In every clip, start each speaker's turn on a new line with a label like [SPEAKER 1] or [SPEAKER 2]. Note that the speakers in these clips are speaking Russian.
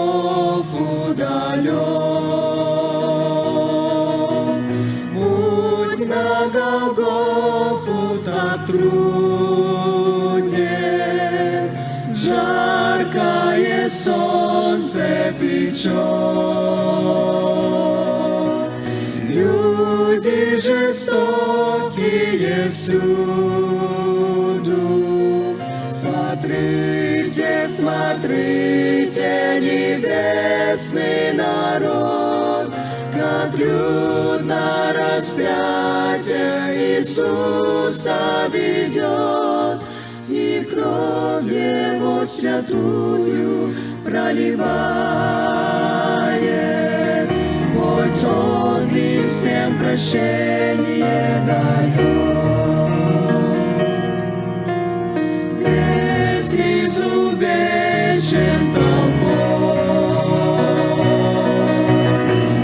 [SPEAKER 1] врагов удален. Путь на Голгофу так труден, жаркое солнце печет. Люди жестокие всюду. Смотрите, смотрите, небесный народ, как людно распятие Иисуса ведет, и кровь Его святую проливает. Хоть Он им всем прощение дает. Весь изувечен толпой,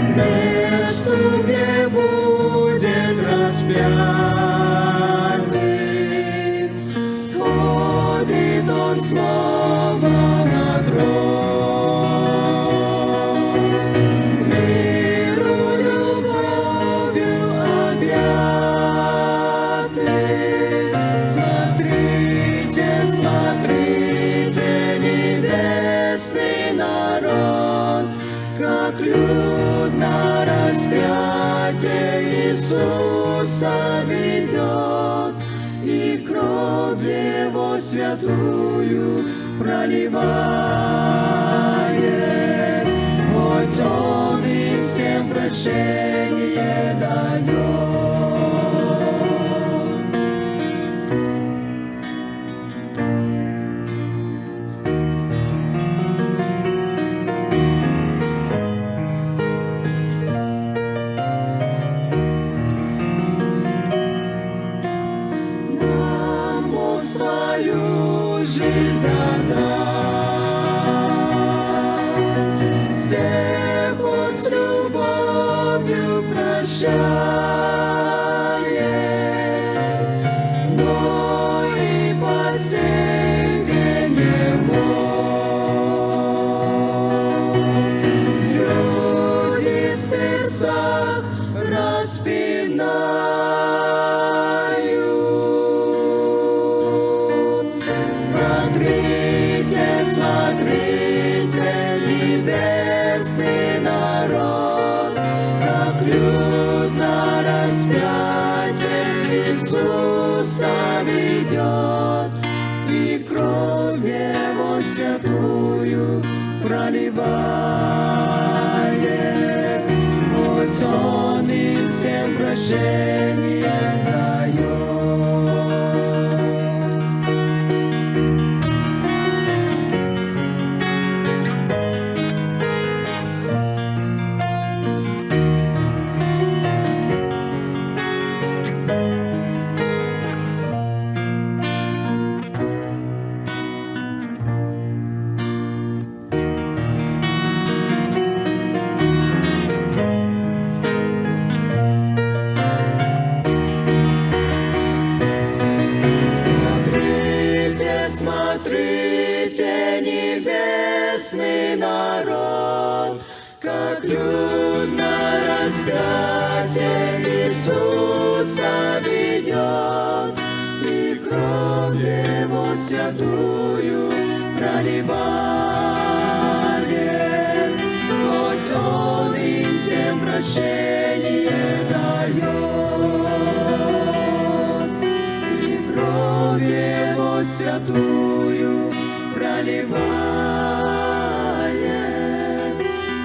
[SPEAKER 1] к месту, где будет распятый, сходит Он снова на трон. К миру любовью объятый. Смотрите, смотрите, небесный народ, как людно распятие Иисуса ведет, и кровь Его святую проливает. Хоть Он им всем прощение дает. Нам Бог свою жизнь отдал, всех Он с любовью прощает, но и по сей день Его люди в сердцах распинают. Смотрите, смотрите, небесный народ, как людно распятие Иисуса ведет, и кровь Его святую проливает. Хоть Он им всем прощение дает. Смотрите, небесный народ, как людно распятие Иисуса ведет, и кровь Его святую проливает. Хоть Он им всем прощение дает, и кровь Его святую проливает.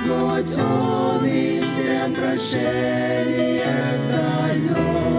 [SPEAKER 1] Хоть Он им всем прощение дает.